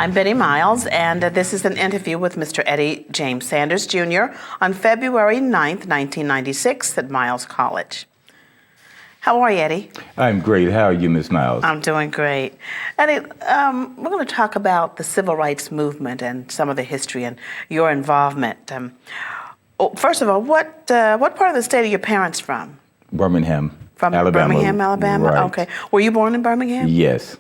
I'm Betty Miles, and this is an interview with Mr. Eddie James Sanders, Jr. on February 9th, 1996 at Miles College. How are you, Eddie? I'm great. How are you, Miss Miles? I'm doing great. Eddie, we're going to talk about the civil rights movement and some of the history and your involvement. First of all, what part of the state are your parents from? Birmingham, From Alabama. Birmingham, Alabama? Right. Okay. Were you born in Birmingham? Yes.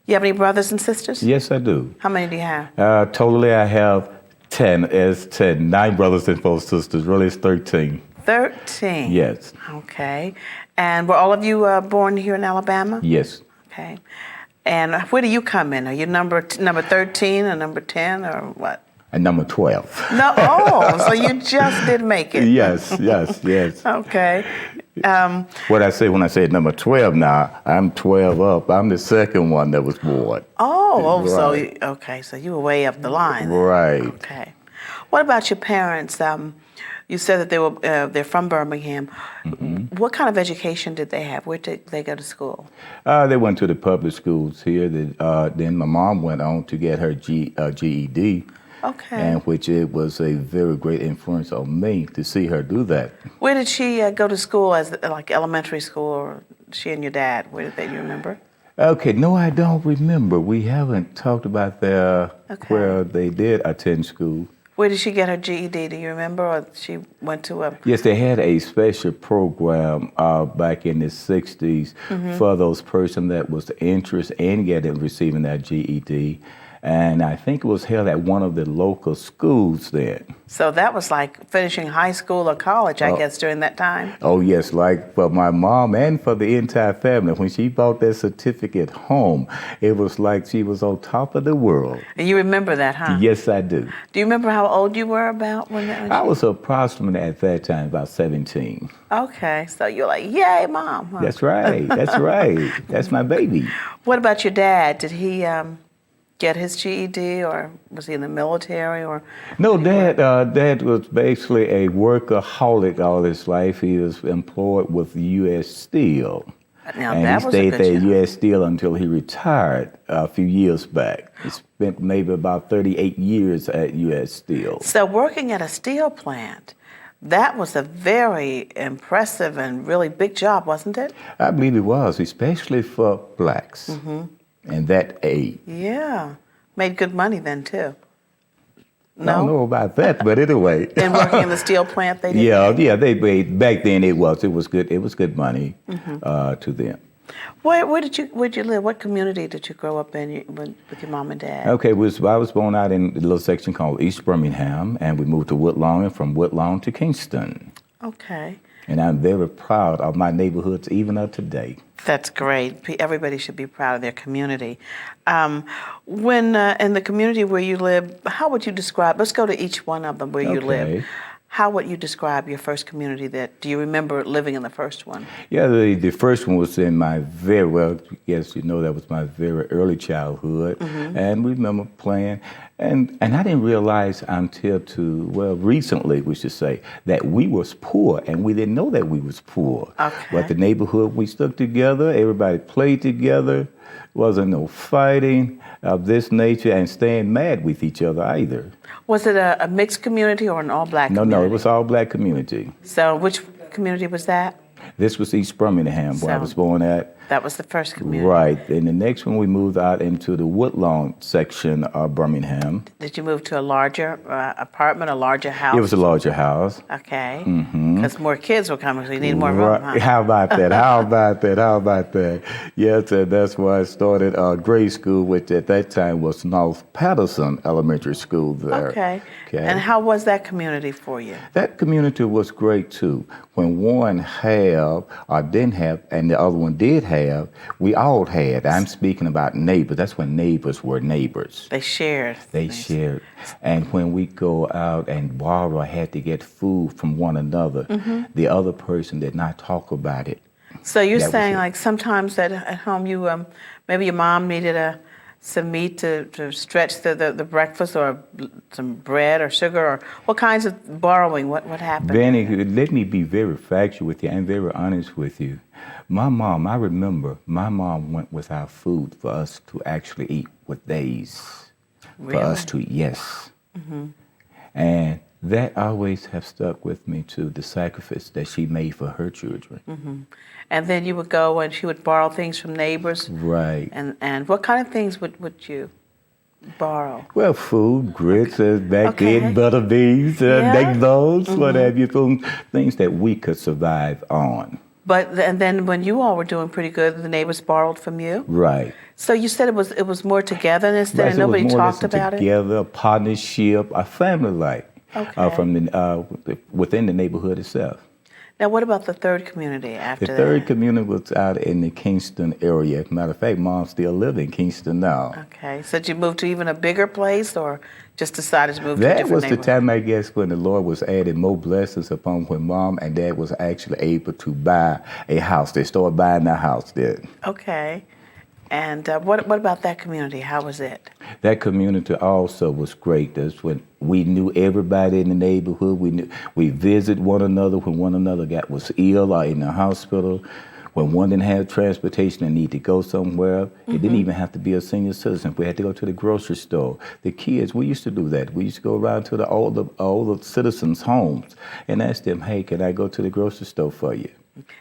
You have any brothers and sisters? Yes, I do. How many do you have? Totally, I have 10. It's 10. 9 brothers and 4 sisters. Really, it's 13. 13? Yes. Okay. And were all of you born here in Alabama? Yes. Okay. And where do you come in? Are you number 13 or number 10 or what? And number 12. No, oh, so you just did make it. Yes, yes, yes. Okay. What I say when I say number 12 now, I'm 12 up. I'm the second one that was born. Oh, Right. so you were way up the line. Right. Okay. What about your parents? You said that they're from Birmingham. Mm-hmm. What kind of education did they have? Where did they go to school? They went to the public schools here. Then my mom went on to get her GED. Okay. And which it was a very great influence on me to see her do that. Where did she go to school, as like elementary school, or she and your dad? Where did they? Do you remember? Okay, no, I don't remember. We haven't talked about where they did attend school. Where did she get her GED? Do you remember, or she went to a? Yes, they had a special program back in the '60s for those persons that was interested in receiving that GED. And I think it was held at one of the local schools then. So that was like finishing high school or college, I guess, during that time? Oh, yes, like for my mom and for the entire family. When she brought that certificate home, it was like she was on top of the world. And you remember that, huh? Yes, I do. Do you remember how old you were about when I was approximately at that time about 17. Okay, so you're like, yay, Mom. Huh? That's right, that's right. That's my baby. What about your dad? Did he get his GED, or was he in the military, or? No, Dad was basically a workaholic all his life. He was employed with U.S. Steel. Now, and that he was a stayed good there at job. U.S. Steel until he retired a few years back. He spent maybe about 38 years at U.S. Steel. So working at a steel plant, that was a very impressive and really big job, wasn't it? I believe it was, especially for blacks. And that age. Yeah. Made good money then, too. I don't know about that, but anyway. And working in the steel plant, they did? Yeah, they made, back then it was good. It was good money to them. Where'd you live? What community did you grow up in with your mom and dad? Okay, I was born out in a little section called East Birmingham, and we moved to Woodlawn, and from Woodlawn to Kingston. Okay. And I'm very proud of my neighborhoods even up today. That's great. Everybody should be proud of their community. When in the community where you live, how would you describe, let's go to each one of them where you live. How would you describe your first community? Do you remember living in the first one? Yeah, the first one was in my that was my very early childhood. And we remember playing. And I didn't realize until recently, we should say, that we was poor, and we didn't know that we was poor. Okay. But the neighborhood, we stuck together, everybody played together, wasn't no fighting of this nature and staying mad with each other either. Was it a mixed community or an all-black community? No, it was all black community. So which community was that? This was East Birmingham, where I was born at. That was the first community. Right. And the next one, we moved out into the Woodlawn section of Birmingham. Did you move to a larger apartment, a larger house? It was a larger house. Okay. Because more kids were coming, so you need more room, Right. huh? How about that? Yes, and that's why I started grade school, which at that time was North Patterson Elementary School there. Okay. And how was that community for you? That community was great, too. When one have or didn't have, and the other one did have, we all had. I'm speaking about neighbors. That's when neighbors were neighbors. They shared. They shared. And when we go out and borrow or had to get food from one another, the other person did not talk about it. So you're saying, like, sometimes at home you, maybe your mom needed some meat to stretch the breakfast, or some bread or sugar, or what kinds of borrowing? What happened? Benny, let me be very factual with you and very honest with you. My mom, I remember my mom went without food for us to actually eat with days. Really? For us to eat, yes. Mm-hmm. And that always have stuck with me too, the sacrifice that she made for her children. Mm-hmm. And then you would go and she would borrow things from neighbors? Right. And what kind of things would you borrow? Well, food, grits, back Okay. then, butter beans, baked bowls, Mm-hmm. what have you, things that we could survive on. And then when you all were doing pretty good, the neighbors borrowed from you? Right. So you said it was more togetherness there, and nobody talked about it? Together, a partnership, a family life within the neighborhood itself. Now, what about the third community after that? The third community was out in the Kingston area. Matter of fact, Mom still lives in Kingston now. Okay, so did you move to even a bigger place, or just decided to move to a That different was the neighborhood? time, I guess, when the Lord was adding more blessings upon when Mom and Dad was actually able to buy a house. They started buying their house then. Okay. And what about that community? How was it? That community also was great. That's when we knew everybody in the neighborhood. We visit one another when one another was ill or in the hospital. When one didn't have transportation and need to go somewhere, it didn't even have to be a senior citizen. If we had to go to the grocery store, the kids, we used to do that. We used to go around to the older citizens' homes and ask them, hey, can I go to the grocery store for you?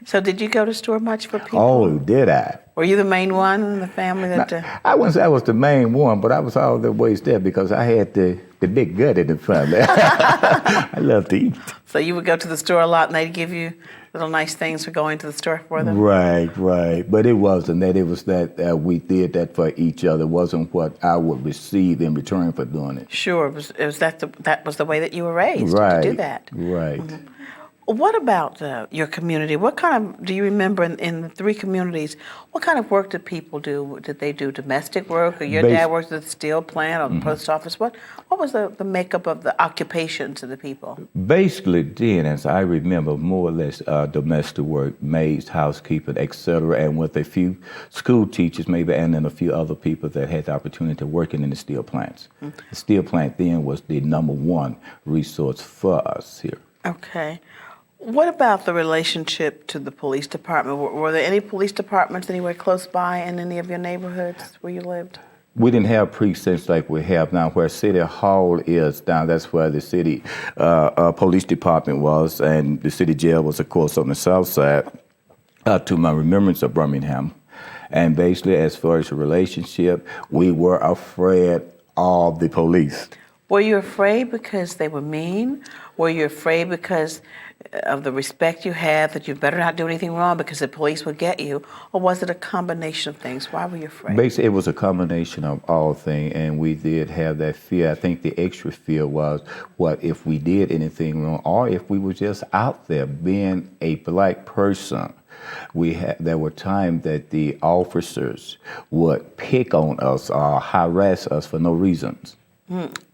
So did you go to store much for people? Oh, did I? Were you the main one in the family that... I wouldn't say I was the main one, but I was all the ways there because I had the big gut in the family. I love to eat. So you would go to the store a lot and they'd give you little nice things for going to the store for them? Right. But it wasn't that. It was that we did that for each other. It wasn't what I would receive in return for doing it. Sure. That was the way that you were raised, right. to do that. Right. Mm-hmm. What about your community? What kind of, do you remember in the three communities, what kind of work did people do? Did they do domestic work, or your dad worked at the steel plant or the post office? What was the makeup of the occupations of the people? Basically then, as I remember, more or less domestic work, maids, housekeeping, etc., and with a few school teachers maybe, and then a few other people that had the opportunity to work in the steel plants. Mm-hmm. The steel plant then was the number one resource for us here. Okay. What about the relationship to the police department? Were there any police departments anywhere close by in any of your neighborhoods where you lived? We didn't have precincts like we have now. Where City Hall is down, that's where the city police department was, and the city jail was, of course, on the south side, to my remembrance of Birmingham. And basically, as far as the relationship, we were afraid of the police. Were you afraid because they were mean? Were you afraid because of the respect you had, that you better not do anything wrong because the police would get you? Or was it a combination of things? Why were you afraid? Basically, it was a combination of all things, and we did have that fear. I think the extra fear was, what if we did anything wrong, or if we were just out there being a black person. There were times that the officers would pick on us or harass us for no reasons.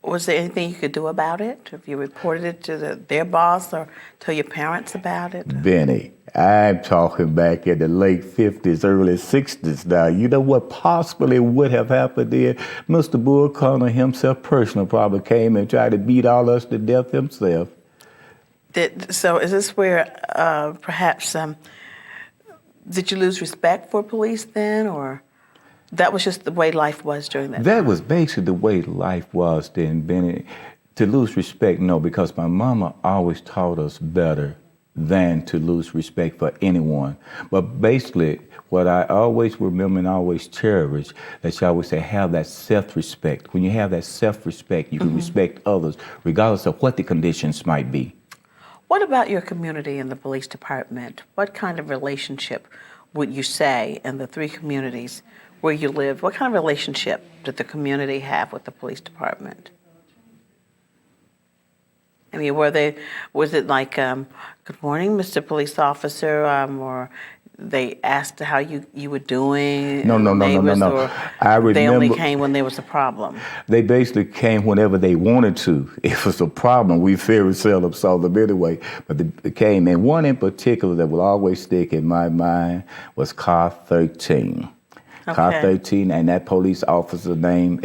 Was there anything you could do about it? If you reported it to their boss or tell your parents about it? Benny, I'm talking back in the late 50s, early 60s now. You know what possibly would have happened there? Mr. Bull Connor himself personally probably came and tried to beat all us to death himself. So is this where perhaps, did you lose respect for police then, or that was just the way life was during that time? That was basically the way life was then, Benny. To lose respect, no, because my mama always taught us better than to lose respect for anyone. But basically, what I always remember and always cherish, that she always say, have that self-respect. When you have that self-respect, you can respect others, regardless of what the conditions might be. What about your community and the police department? What kind of relationship would you say in the three communities where you live? What kind of relationship did the community have with the police department? I mean, was it like, good morning, Mr. Police Officer, or they asked how you were doing? No. Or I remember they only came when there was a problem? They basically came whenever they wanted to. If it was a problem, we very seldom saw them anyway, but they came. And one in particular that will always stick in my mind was Car 13. Car Okay. 13, and that police officer name,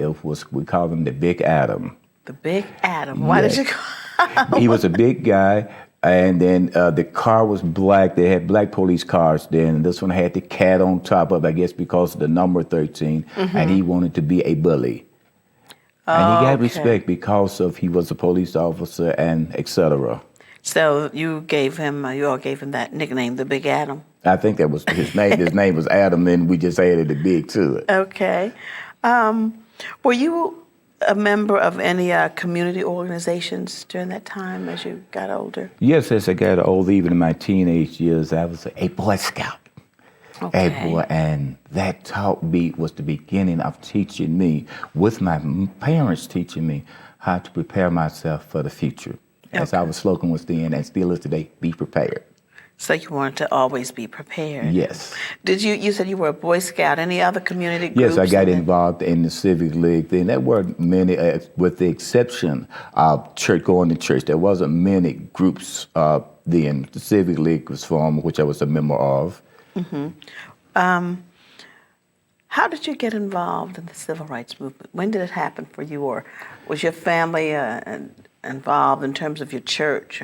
we call him the Big Adam. The Big Adam. Why did Yes. you call He was a big guy, and then the car was black. They had black police cars then. This one had the cat on top of it, I guess because of the number 13, and he wanted to be a bully. And he got Okay. respect because of he was a police officer and etc. So you all gave him that nickname, the Big Adam. I think that was his name. His name was Adam, and we just added the big to it. Okay. Were you a member of any community organizations during that time as you got older? Yes, as I got older, even in my teenage years, I was a Boy Scout. Okay. A boy, and that taught me was the beginning of teaching me, with my parents teaching me how to prepare myself for the future. As our slogan was then and still is today, be prepared. So you wanted to always be prepared. Yes. You said you were a Boy Scout. Any other community groups? Yes, I got involved in the Civic League then. There weren't many, with the exception of going to church, there wasn't many groups then. The Civic League was formed, which I was a member of. How did you get involved in the civil rights movement? When did it happen for you, or was your family involved in terms of your church?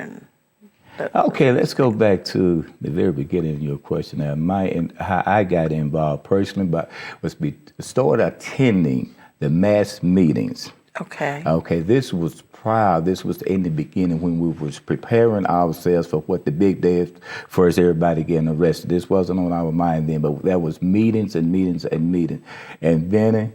Okay, let's go back to the very beginning of your question. Now, how I got involved personally, started attending the mass meetings. Okay. Okay, this was in the beginning when we was preparing ourselves for what the big day is, first everybody getting arrested. This wasn't on our mind then, but there was meetings and meetings and meetings. And then,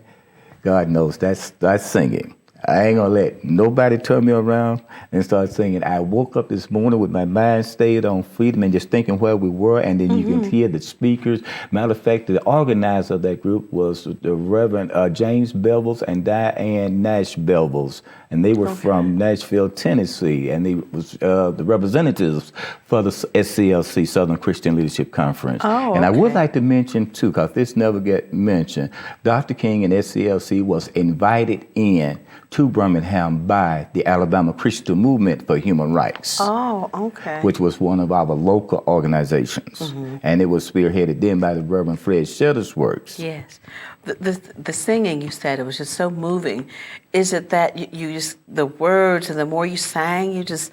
God knows, that's singing. I ain't gonna let nobody turn me around and start singing. I woke up this morning with my mind stayed on freedom and just thinking where we were, and then you can hear the speakers. Matter of fact, the organizer of that group was the Reverend James Bevel's and Diane Nash Bevel's, and they were from Nashville, Tennessee, and they was the representatives for the SCLC, Southern Christian Leadership Conference. Oh, and I would okay. like to mention too, because this never get mentioned, Dr. King and SCLC was invited in to Birmingham by the Alabama Christian Movement for Human Rights. Oh, okay. Which was one of our local organizations. And it was spearheaded then by the Reverend Fred Shuttlesworth. Yes. The singing, you said, it was just so moving. Is it that you just, the words, and the more you sang, you just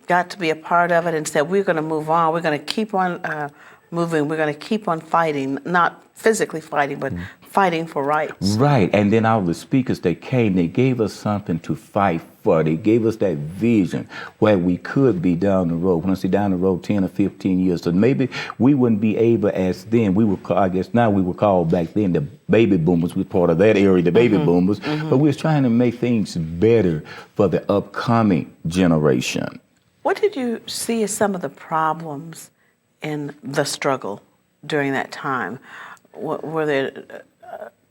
got to be a part of it and said, we're going to move on, we're going to keep on moving, we're going to keep on fighting, not physically fighting, but fighting for rights. Right, and then all the speakers that came, they gave us something to fight for. They gave us that vision where we could be down the road. When I say down the road, 10 or 15 years, so maybe we wouldn't be able as then, we were, I guess now we were called back then the baby boomers. We were part of that area, the baby boomers, but we was trying to make things better for the upcoming generation. What did you see as some of the problems in the struggle during that time? Were there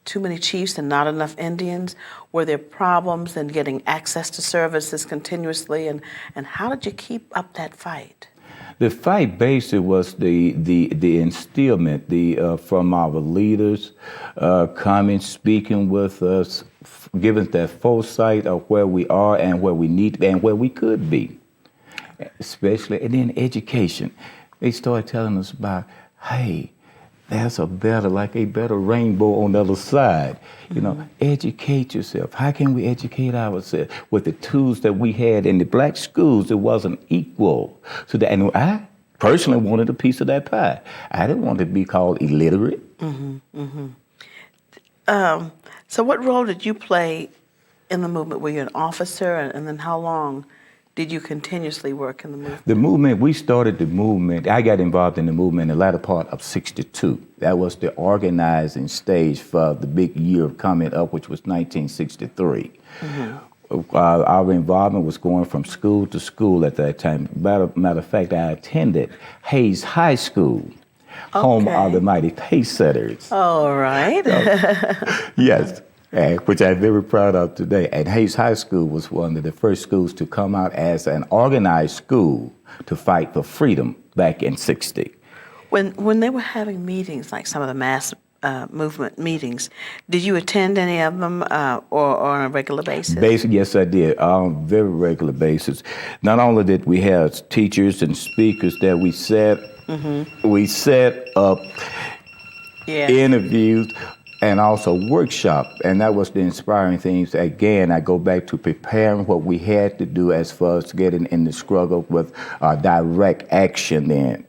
too many chiefs and not enough Indians? Were there problems in getting access to services continuously? And how did you keep up that fight? The fight basically was the instillment from our leaders coming, speaking with us, giving us that foresight of where we are and where we need to be and where we could be. Especially, and then education. They started telling us about, hey, there's a better rainbow on the other side. You know, educate yourself. How can we educate ourselves? With the tools that we had in the black schools, it wasn't equal. So that, and I personally wanted a piece of that pie. I didn't want to be called illiterate. So what role did you play in the movement? Were you an officer, and then how long did you continuously work in the movement? The movement, we started the movement. I got involved in the movement in the latter part of '62. That was the organizing stage for the big year coming up, which was 1963. Our involvement was going from school to school at that time. Matter of fact, I attended Hayes High School, home of the mighty Pacesetters. All right. Yes. Which I'm very proud of today. And Hayes High School was one of the first schools to come out as an organized school to fight for freedom back in '60. When they were having meetings, like some of the mass movement meetings, did you attend any of them or on a regular basis? Basically, yes, I did, on a very regular basis. Not only did we have teachers and speakers that we set up interviews. and also workshop. And that was the inspiring things. Again, I go back to preparing what we had to do as far as getting in the struggle with direct action then.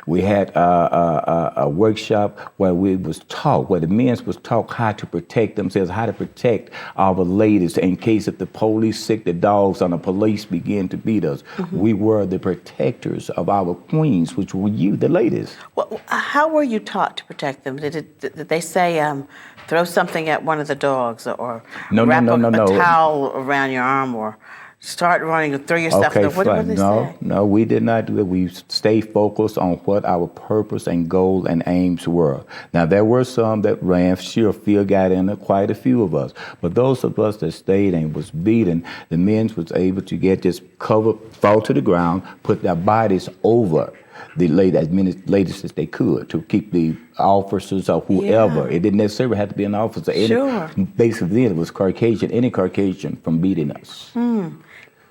We had a workshop where we was taught, where the men was taught how to protect themselves, how to protect our ladies in case if the police sick the dogs on the police begin to beat us. We were the protectors of our queens, which were you, the ladies. Well, how were you taught to protect them? Did they say throw something at one of the dogs, or wrap a towel around your arm, or start running and throw your stuff? Okay, What did they say? No, we did not do it. We stayed focused on what our purpose and goal and aims were. Now, there were some that ran, sure, fear got in quite a few of us. But those of us that stayed and was beaten, the men was able to get just cover, fall to the ground, put their bodies over the as many ladies as they could to keep the officers or whoever. Yeah. It didn't necessarily have to be an officer. Sure. Basically, it was Caucasian, any Caucasian from beating us.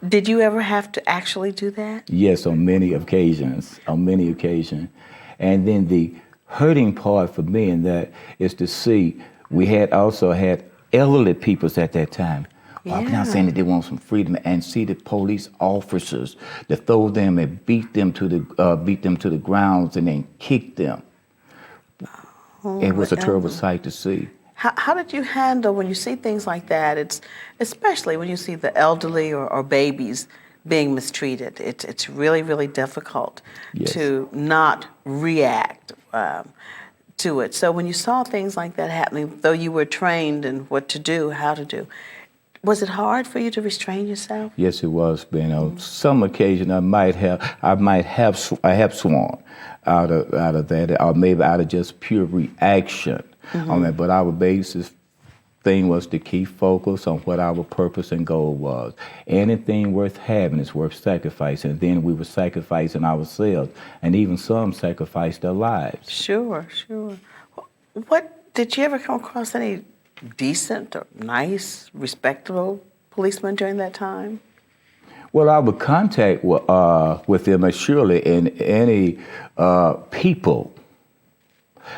Did you ever have to actually do that? Yes, on many occasions, And then the hurting part for me in that is to see we had also had elderly peoples at that time walking out saying that they want some freedom, and see the police officers that throw them and beat them to the grounds and then kick them. It was a terrible sight to see. How did you handle when you see things like that? It's especially when you see the elderly or babies being mistreated. It's really, really difficult to not react to it. So when you saw things like that happening, though you were trained in what to do, how to do, was it hard for you to restrain yourself? Yes, it was. Ben. On some occasion, I have sworn out of that, or maybe out of just pure reaction on that. But our basis thing was to keep focus on what our purpose and goal was. Anything worth having is worth sacrificing. And then we were sacrificing ourselves, and even some sacrificed their lives. Sure. What did you ever come across any decent or nice, respectable policemen during that time? Well, I would contact with them surely in any people.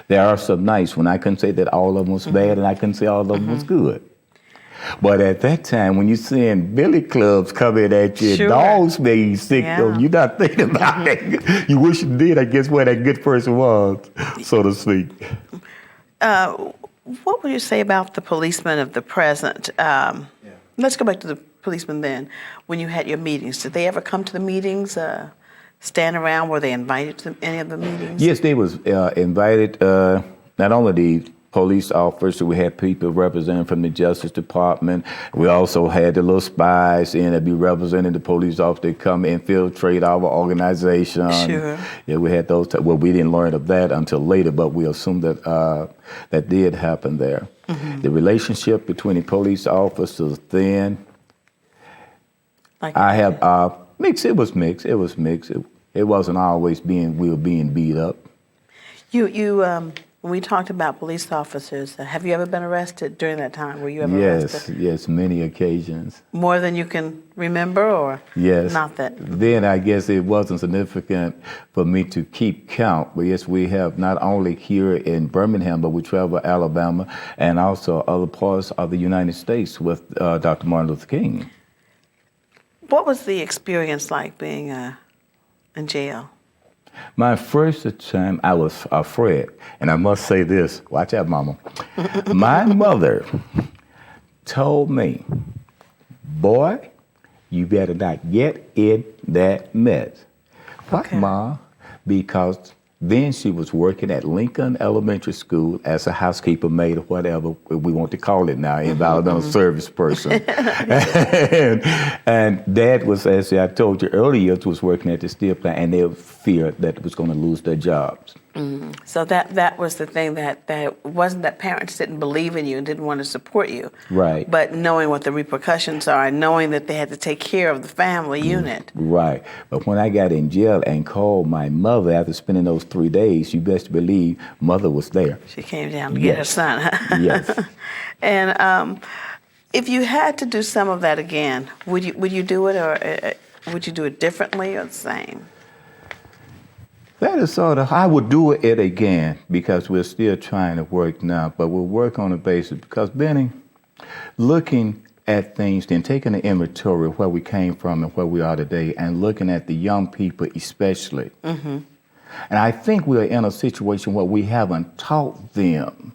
There are some nice when I couldn't say that all of them was bad and I couldn't say all of them was good. But at that time, when you're seeing billy clubs coming at you, dogs being sick, you're not thinking about it. You wish you did, I guess, where that good person was, so to speak. What would you say about the policemen of the present? Let's go back to the policemen then. When you had your meetings, did they ever come to the meetings, stand around? Were they invited to any of the meetings? Yes, they was invited. Not only the police officers, we had people representing from the Justice Department. We also had the little spies in that be representing the police officers. They come infiltrate our organization. Sure. Yeah, we had those. Well, we didn't learn of that until later, but we assumed that that did happen there. The relationship between the police officers then, I have mixed. It was mixed. It wasn't always we were being beat up. When we talked about police officers, have you ever been arrested during that time? Were you ever arrested? Yes, many occasions. More than you can remember, or not that? Then I guess it wasn't significant for me to keep count. But yes, we have not only here in Birmingham, but we travel Alabama and also other parts of the United States with Dr. Martin Luther King. What was the experience like being in jail? My first time, I was afraid. And I must say this, watch out, Mama. My mother told me, boy, you better not get in that mess. What, Ma? Because then she was working at Lincoln Elementary School as a housekeeper, maid, or whatever we want to call it now, in Alabama, service person. and Dad was, as I told you earlier, was working at the steel plant, and they feared that was going to lose their jobs. So that was the thing, that wasn't that parents didn't believe in you and didn't want to support you. Right. But knowing what the repercussions are, and knowing that they had to take care of the family unit. Right. But when I got in jail and called my mother after spending those 3 days, you best believe Mother was there. She came down to get her son. Yes. And if you had to do some of that again, would you do it, or would you do it differently or the same? That is sort of, I would do it again because we're still trying to work now, but we'll work on the basis because, Benny, looking at things, then taking an inventory of where we came from and where we are today, and looking at the young people especially. Mm-hmm. And I think we're in a situation where we haven't taught them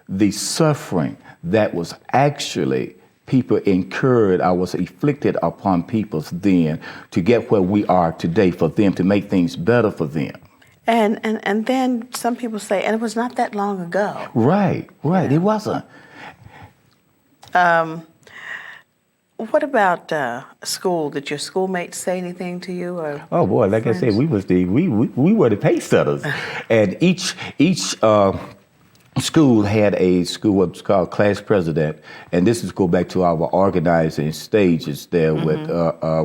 the suffering that was actually people incurred or was inflicted upon people then to get where we are today, for them to make things better for them. And then some people say, and it was not that long ago. Right, yeah. It wasn't. What about school? Did your schoolmates say anything to you? Or oh boy, like friends? I said, we were the pace setters, and each school had a what's called class president, and this is go back to our organizing stages there with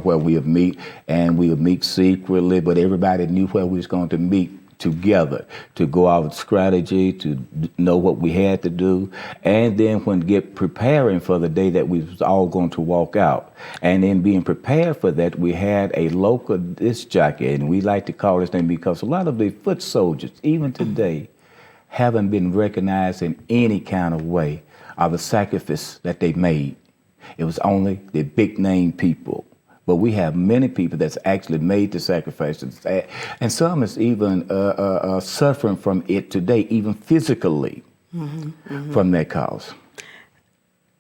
where we would meet, and we would meet secretly, but everybody knew where we was going to meet together to go out with strategy, to know what we had to do, and then when get preparing for the day that we was all going to walk out. And then being prepared for that, we had a local disc jockey, and we like to call this name because a lot of the foot soldiers, even today, haven't been recognized in any kind of way of the sacrifice that they made. It was only the big name people. But we have many people that's actually made the sacrifices, and some is even suffering from it today, even physically, from that cause.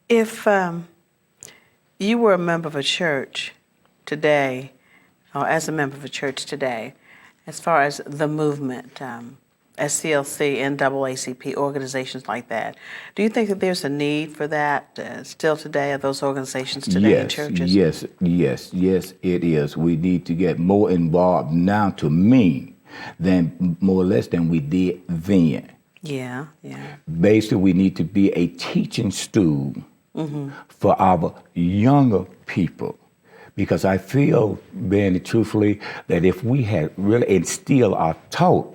If you were a member of a church today, or as a member of a church today, as far as the movement, SCLC, NAACP, organizations like that. Do you think that there's a need for that still today, of those organizations today in churches? Yes, it is. We need to get more involved now, to me, than more or less than we did then. Yeah. Basically, we need to be a teaching stool for our younger people. Because I feel, very truthfully, that if we had really instilled or taught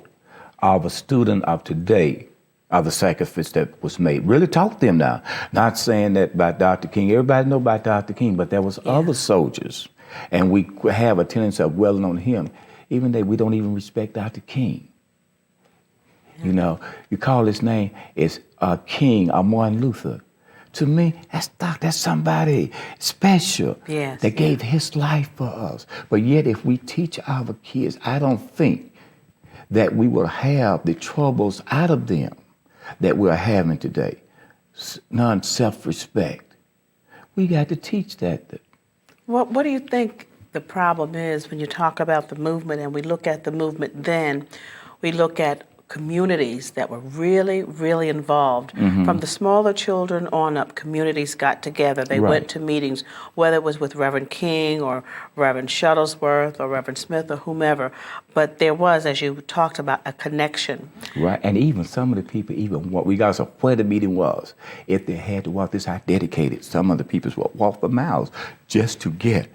of a student of today, of the sacrifice that was made. Really taught them now. Not saying that by Dr. King, everybody know about Dr. King, but there was other soldiers. And we have a tendency of dwelling on him, even though we don't even respect Dr. King. Yeah. You know, you call his name, it's King or Martin Luther. To me, that's somebody special that gave his life for us. But yet, if we teach our kids, I don't think that we will have the troubles out of them that we're having today. Non-self-respect. We got to teach that. What do you think the problem is when you talk about the movement, and we look at the movement then, we look at communities that were really, really involved. From the smaller children on up, communities got together. They went to meetings, whether it was with Reverend King or Reverend Shuttlesworth or Reverend Smith or whomever. But there was, as you talked about, a connection. Right, and even some of the people, regardless of where the meeting was, if they had to walk this out dedicated, some of the people would walk for miles just to get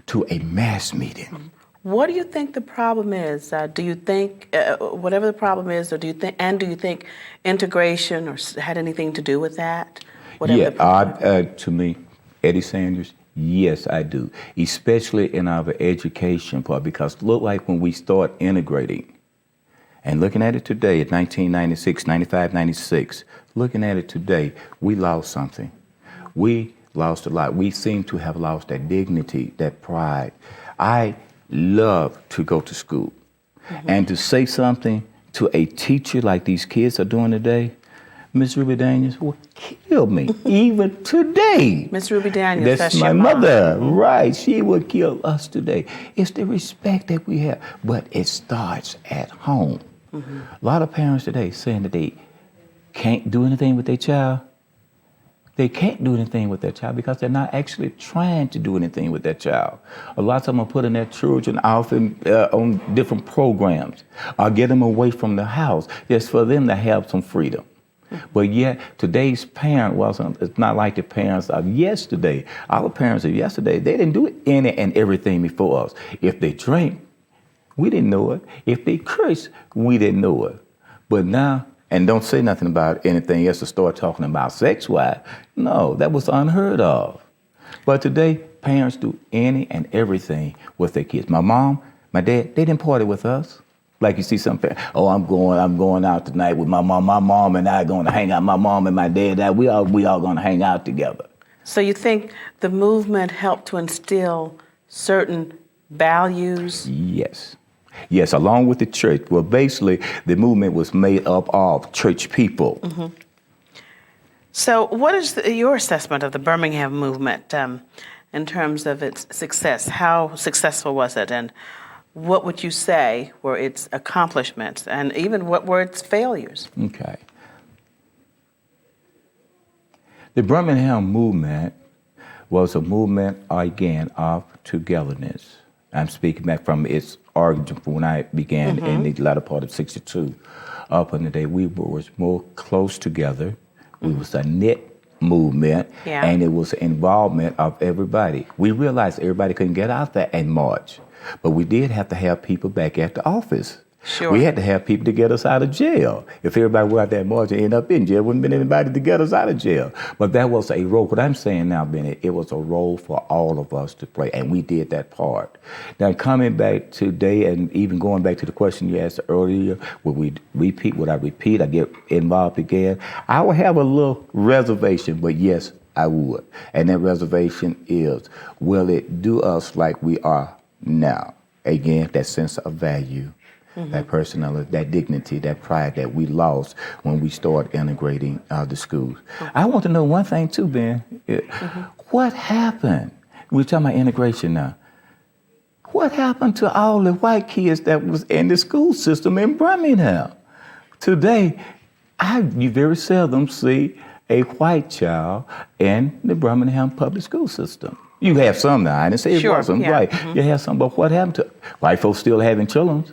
to a mass meeting. What do you think the problem is? Do you think, whatever the problem is, or do you think integration or had anything to do with that? To me, Eddie Sanders, yes, I do. Especially in our education part, because look like when we start integrating, and looking at it today at 1996, 95, 96, looking at it today, we lost something. We lost a lot. We seem to have lost that dignity, that pride. I love to go to school. And to say something to a teacher like these kids are doing today, Miss Ruby Daniels will kill me, even today. Miss Ruby Daniels, that's my mother, right? She would kill us today. It's the respect that we have, but it starts at home. A lot of parents today saying that they can't do anything with their child. They can't do anything with their child because they're not actually trying to do anything with their child. A lot of them are putting their children off on different programs or get them away from the house just for them to have some freedom. But yet, today's parent it's not like the parents of yesterday. Our parents of yesterday, they didn't do any and everything before us. If they drank, we didn't know it. If they cursed, we didn't know it. But now, and don't say nothing about anything else to start talking about sex-wise. No, that was unheard of. But today, parents do any and everything with their kids. My mom, my dad, they didn't party with us. Like you see something, oh, I'm going out tonight with my mom. My mom and I going to hang out. My mom and my dad, we all going to hang out together. So you think the movement helped to instill certain values? Yes. Yes, along with the church. Well, basically, the movement was made up of church people. Mm-hmm. So what is your assessment of the Birmingham movement in terms of its success? How successful was it? And what would you say were its accomplishments? And even what were its failures? Okay. The Birmingham movement was a movement, again, of togetherness. I'm speaking back from its origin from when I began in the latter part of '62. Up in the day, we was more close together. We was a knit movement, and it was involvement of everybody. We realized everybody couldn't get out there and march, but we did have to have people back at the office. Sure. We had to have people to get us out of jail. If everybody were out there marching and end up in jail, wouldn't have been anybody to get us out of jail. But that was a role. What I'm saying now, Benny, it was a role for all of us to play, and we did that part. Now, coming back today and even going back to the question you asked earlier, would we repeat? Would I repeat? I get involved again? I would have a little reservation, but yes, I would. And that reservation is, will it do us like we are now? Again, that sense of value. That personality, that dignity, that pride that we lost when we started integrating the schools. I want to know one thing too, Ben. What happened? We're talking about integration now. What happened to all the white kids that was in the school system in Birmingham? Today, you very seldom see a white child in the Birmingham public school system. You have some now. I didn't say it wasn't right. You have some, but what happened to white folks still having children?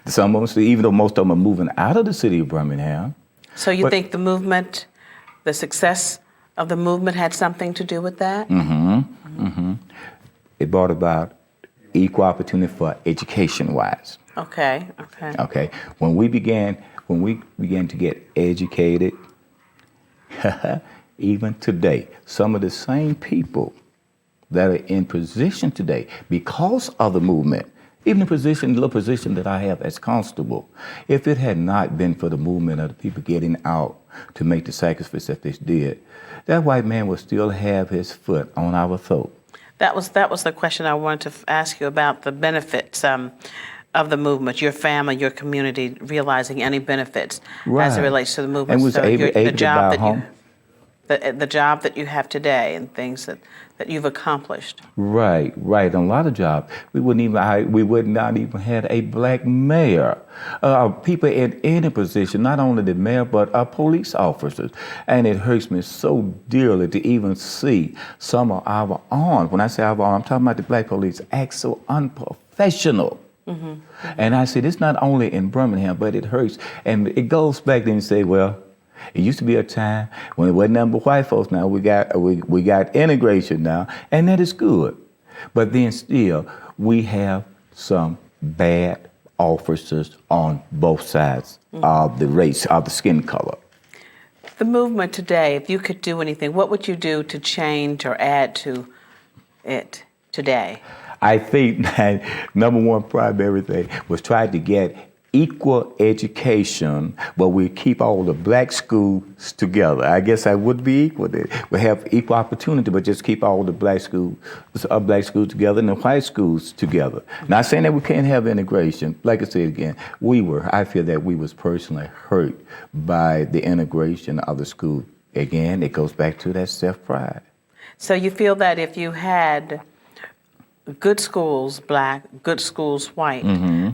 Some of them, even though most of them are moving out of the city of Birmingham. So you think the movement, the success of the movement had something to do with that? It brought about equal opportunity for education-wise. Okay. Okay. When we began to get educated, even today, some of the same people that are in position today because of the movement, even the little position that I have as constable, if it had not been for the movement of the people getting out to make the sacrifice that they did, that white man would still have his foot on our throat. That was the question I wanted to ask you about the benefits of the movement, your family, your community, realizing any benefits as it relates to the movement. And was able to buy a home. The job that you have today and things that you've accomplished. Right. A lot of jobs. We would not even have a black mayor. People in any position, not only the mayor, but police officers. And it hurts me so dearly to even see some of our arms. When I say our arms, I'm talking about the black police act so unprofessional. And I said, it's not only in Birmingham, but it hurts. And it goes back then and say, well, it used to be a time when it wasn't nothing but white folks. Now we got integration now, and that is good. But then still, we have some bad officers on both sides of the race, of the skin color. The movement today, if you could do anything, what would you do to change or add to it today? I think that number one primary thing was try to get equal education, but we keep all the black schools together. I guess I would be equal. We have equal opportunity, but just keep all the black schools together and the white schools together. Not saying that we can't have integration. Like I said again, I feel that we was personally hurt by the integration of the school. Again, it goes back to that self-pride. So you feel that if you had good schools black, good schools white,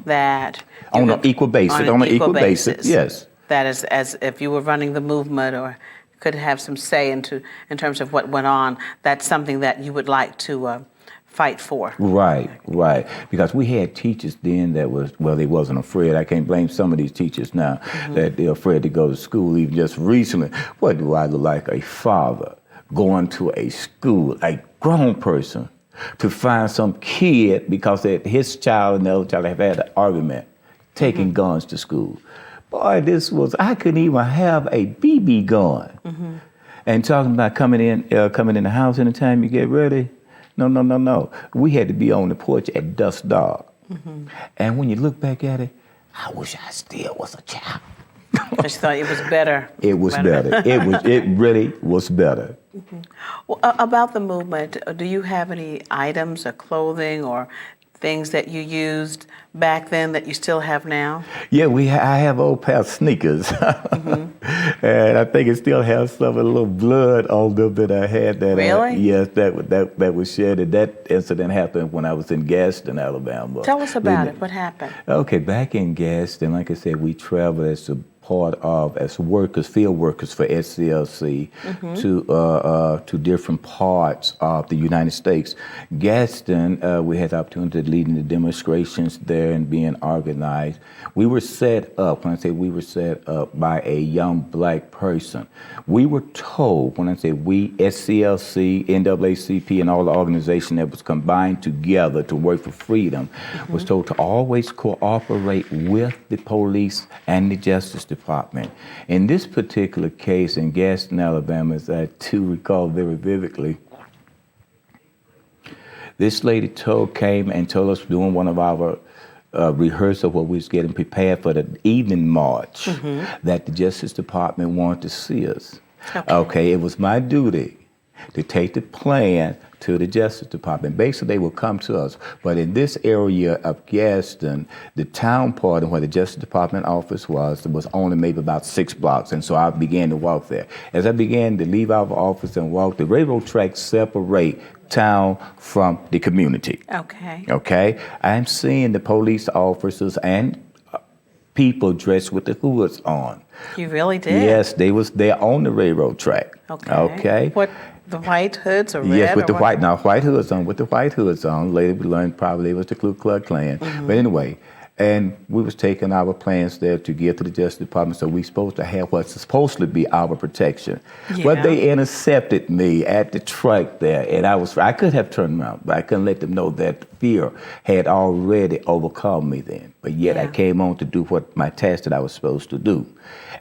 that on an equal basis, yes. That is, as if you were running the movement or could have some say in terms of what went on, that's something that you would like to fight for. Right. Because we had teachers then that they wasn't afraid. I can't blame some of these teachers now that they're afraid to go to school. Even just recently, what do I look like? A father going to a school, a grown person, to find some kid because his child and the other child have had an argument, taking guns to school. Boy, I couldn't even have a BB gun. And talking about coming in the house anytime you get ready. No. We had to be on the porch at dusk dark. And when you look back at it, I wish I still was a child. Just thought it was better. It was better. It really was better. Well, about the movement, do you have any items or clothing or things that you used back then that you still have now? Yeah, I have old pair of sneakers, and I think it still has some of the little blood on them that I had. That Really? Yes, that was shed. And that incident happened when I was in Gaston, Alabama. Tell us about it. What happened? Okay, back in Gaston, like I said, we traveled as a part of as workers, field workers for SCLC to different parts of the United States. Gaston, we had the opportunity to lead in the demonstrations there and being organized. We were set up, when I say we were set up, by a young black person. We were told, when I say we, SCLC, NAACP, and all the organization that was combined together to work for freedom, was told to always cooperate with the police and the Justice Department. In this particular case in Gaston, Alabama, as I do recall very vividly, this lady came and told us during one of our rehearsal where we was getting prepared for the evening march that the Justice Department wanted to see us. Okay, it was my duty to take the plan to the Justice Department. Basically, they would come to us. But in this area of Gaston, the town part of where the Justice Department office was only maybe about 6 blocks. And so I began to walk there. As I began to leave our office and walk, the railroad tracks separate town from the community. Okay? I'm seeing the police officers and people dressed with the hoods on. You really did? Yes, they was there on the railroad track. Okay. What, the white hoods or red? Yes, with the white hoods on. With the white hoods on. Later we learned probably it was the Ku Klux Klan. But anyway, and we was taking our plans there to get to the Justice Department, so we supposed to have what's supposed to be our protection. But they intercepted me at the track there, and I could have turned around, but I couldn't let them know that fear had already overcome me then. But yet I came on to do what my task that I was supposed to do.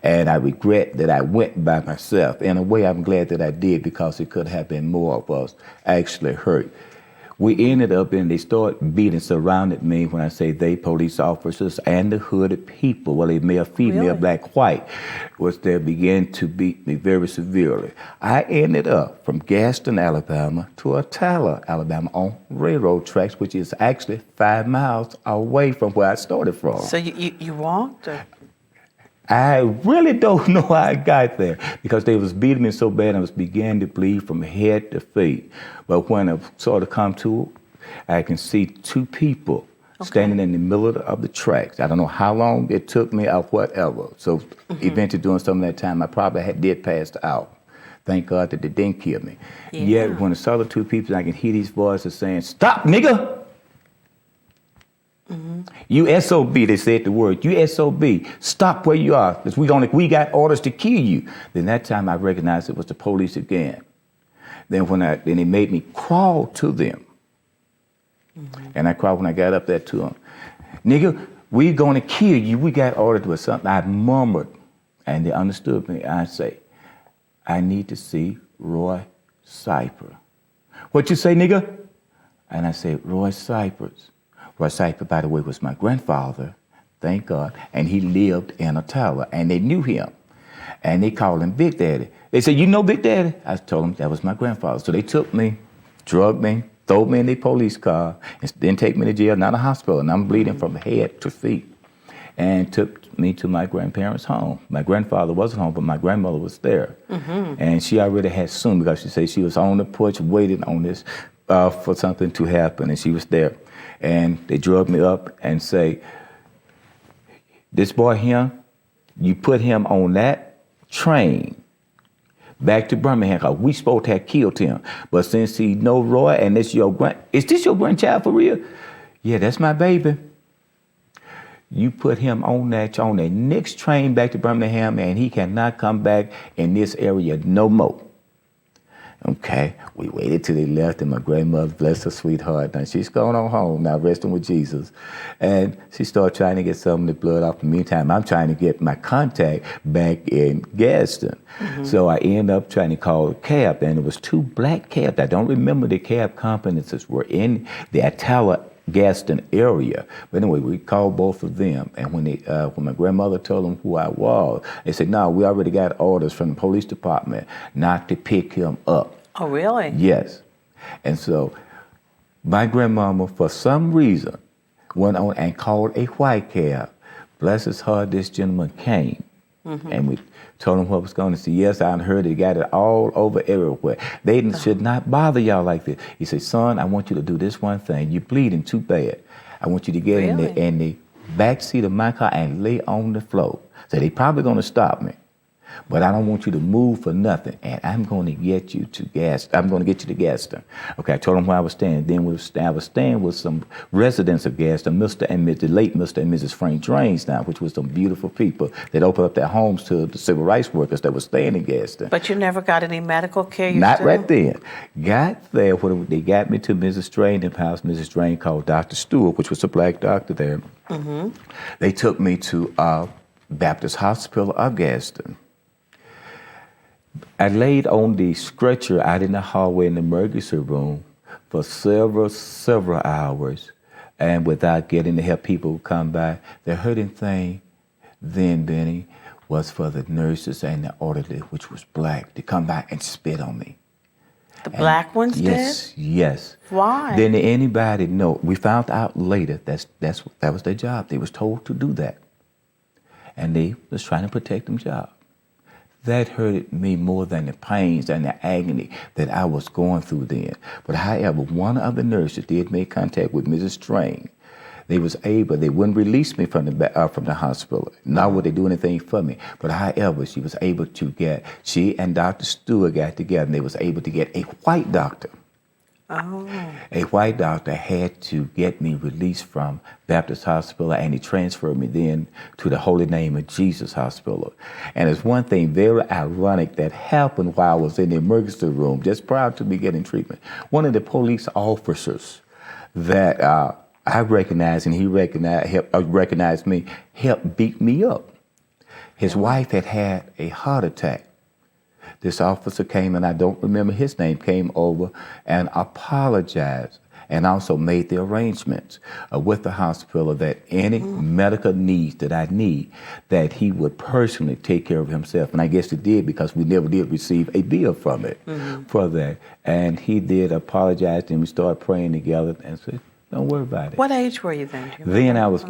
And I regret that I went by myself. In a way, I'm glad that I did, because it could have been more of us actually hurt. We ended up they started beating, surrounded me, when I say they, police officers and the hooded people, whether male, female, black, white, was there, began to beat me very severely. I ended up from Gaston, Alabama to Attala, Alabama on railroad tracks, which is actually 5 miles away from where I started from. So you walked? Or? I really don't know how I got there, because they was beating me so bad I was beginning to bleed from head to feet. But when I sort of come to, I can see 2 people standing in the middle of the tracks. I don't know how long it took me or whatever. So eventually during some of that time, I probably did pass out. Thank God that they didn't kill me. Yet when I saw the 2 people, I can hear these voices saying, "Stop, nigga! You SOB," they said the word. "You SOB, stop where you are, because we got orders to kill you." Then that time I recognized it was the police again. Then then they made me crawl to them. And I crawled when I got up there to them. "Nigga, we gonna kill you. We got orders to do something." I murmured, and they understood me. I say, "I need to see Roy Cypher." "What you say, nigga?" And I said, "Roy Cyphers." Roy Cypher, by the way, was my grandfather, thank God, and he lived in Attala, and they knew him, and they called him Big Daddy. They said, "You know Big Daddy?" I told them that was my grandfather. So they took me, drugged me, threw me in their police car, and then take me to jail, not a hospital, and I'm bleeding from head to feet, and took me to my grandparents' home. My grandfather wasn't home, but my grandmother was there, and she already had soon, because she said she was on the porch waiting on this for something to happen, and she was there. And they drug me up and say, "This boy here, you put him on that train back to Birmingham, because we supposed to have killed him. But since he know Roy and this is this your grandchild for real?" "Yeah, that's my baby." "You put him on the next train back to Birmingham, and he cannot come back in this area no more." Okay, we waited till they left, and my grandmother, bless her sweetheart, now she's going on home now, resting with Jesus. And she started trying to get some of the blood off. In the meantime, I'm trying to get my contact back in Gaston. So I end up trying to call a cab, and it was 2 black cabs. I don't remember the cab companies that were in the Attala Gaston area. But anyway, we called both of them, and when my grandmother told them who I was, they said, "No, we already got orders from the police department not to pick him up." Oh, really? Yes. And so my grandmama, for some reason, went on and called a white cab. Bless his heart, this gentleman came. And we told him what was going on. He said, "Yes, I heard they got it all over everywhere. They should not bother y'all like this." He said, "Son, I want you to do this one thing. You're bleeding too bad. I want you to get in the back seat of my car and lay on the floor." So they probably going to stop me, but I don't want you to move for nothing. And I'm going to get you to Gaston. Okay, I told him where I was staying. Then I was staying with some residents of Gaston, the late Mr. and Mrs. Frank Drains now, which was some beautiful people that opened up their homes to the civil rights workers that were staying in Gaston. But you never got any medical care? Not right then. Got there, when they got me to Mrs. Drain's house. Mrs. Drain called Dr. Stewart, which was a black doctor there. They took me to Baptist Hospital of Gaston. I laid on the stretcher out in the hallway in the emergency room for several hours, and without getting the help, people would come by. The hurting thing then, Benny, was for the nurses and the orderly, which was black, to come by and spit on me. The black ones did? Yes. Why? Didn't anybody know? We found out later that was their job. They was told to do that, and they was trying to protect them job. That hurted me more than the pains and the agony that I was going through then. But however, one of the nurses did make contact with Mrs. Strain. They wouldn't release me from the hospital, nor would they do anything for me. But however, she was able to she and Dr. Stewart got together, and they was able to get a white doctor. Oh. A white doctor had to get me released from Baptist Hospital, and he transferred me then to the Holy Name of Jesus Hospital. And there's one thing very ironic that happened while I was in the emergency room, just prior to me getting treatment. One of the police officers that I recognized, and he recognized me, helped beat me up. His wife had a heart attack. This officer came, and I don't remember his name, came over and apologized, and also made the arrangements with the hospital that any medical needs that I need, that he would personally take care of himself. And I guess he did, because we never did receive a bill from it for that. And he did apologize, and we started praying together and said, "Don't worry about it." What age were you then? Then I was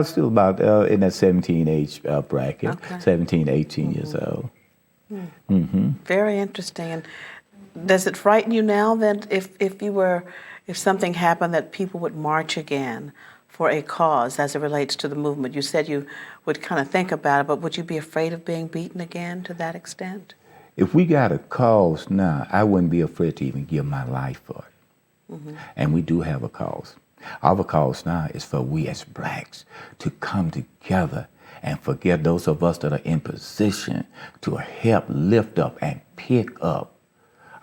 still about in that 17 age bracket, 17, 18 years old. Very interesting. And does it frighten you now that if something happened that people would march again for a cause as it relates to the movement? You said you would kind of think about it, but would you be afraid of being beaten again to that extent? If we got a cause now, I wouldn't be afraid to even give my life for it. And we do have a cause. Our cause now is for we as blacks to come together and forget those of us that are in position to help lift up and pick up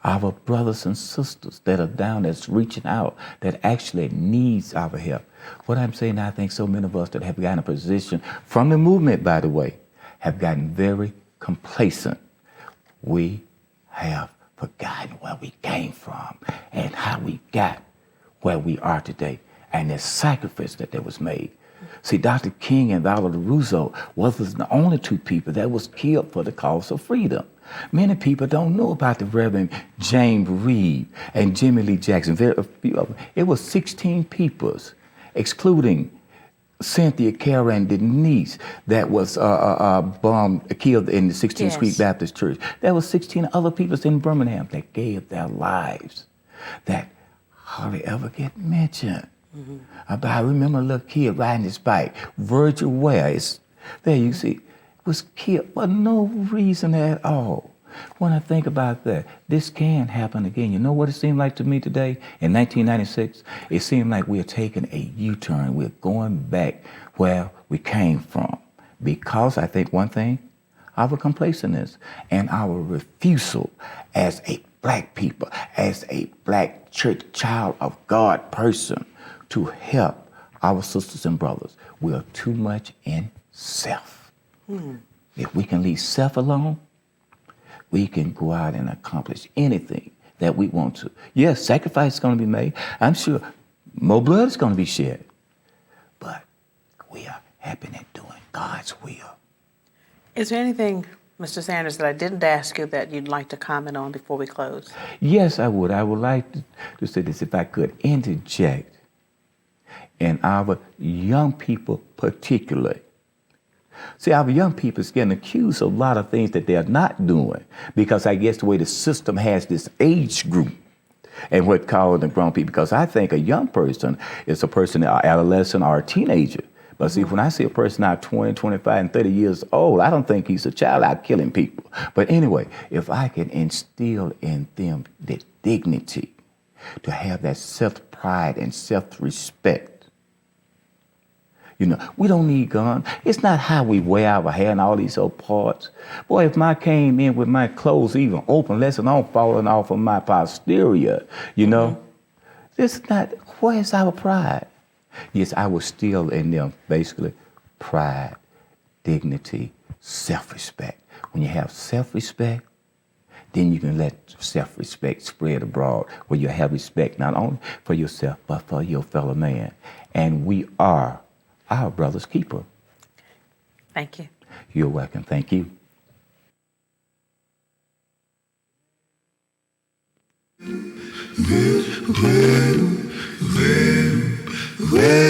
our brothers and sisters that are down, that's reaching out, that actually needs our help. What I'm saying, I think so many of us that have gotten a position from the movement, by the way, have gotten very complacent. We have forgotten where we came from and how we got where we are today, and the sacrifice that was made. See, Dr. King and Valerie Rousseau wasn't the only two people that was killed for the cause of freedom. Many people don't know about the Reverend James Reed and Jimmy Lee Jackson. Very few of them. It was 16 people, excluding Cynthia, Kara, and Denise, that was killed in the 16th Street Baptist Church. There was 16 other people in Birmingham that gave their lives that hardly ever get mentioned. I remember a little kid riding his bike, Virgil Ware, there you see, was killed for no reason at all. When I think about that, this can happen again. You know what it seemed like to me today? In 1996, it seemed like we are taking a U-turn. We're going back where we came from. Because I think one thing, our complacentness and our refusal as a black people, as a black church child of God person, to help our sisters and brothers. We are too much in self. If we can leave self alone, we can go out and accomplish anything that we want to. Yes, sacrifice is going to be made. I'm sure more blood is going to be shed. But we are happy in doing God's will. Is there anything, Mr. Sanders, that I didn't ask you that you'd like to comment on before we close? Yes, I would. I would like to say this, if I could interject, in our young people particularly. See, our young people is getting accused of a lot of things that they're not doing because I guess the way the system has this age group and what called the grown people. Because I think a young person is a person, an adolescent or a teenager. But see, when I see a person now 20, 25, and 30 years old, I don't think he's a child out killing people. But anyway, if I can instill in them the dignity to have that self-pride and self-respect, you know, we don't need guns. It's not how we wear our hair and all these old parts. Boy, if I came in with my clothes even open, less than I'm falling off of my posterior, you know, it's not, where's our pride? Yes, I was still in them, basically, pride, dignity, self-respect. When you have self-respect, then you can let self-respect spread abroad, where you have respect not only for yourself, but for your fellow man. And we are our brother's keeper. Thank you. You're welcome. Thank you. Well,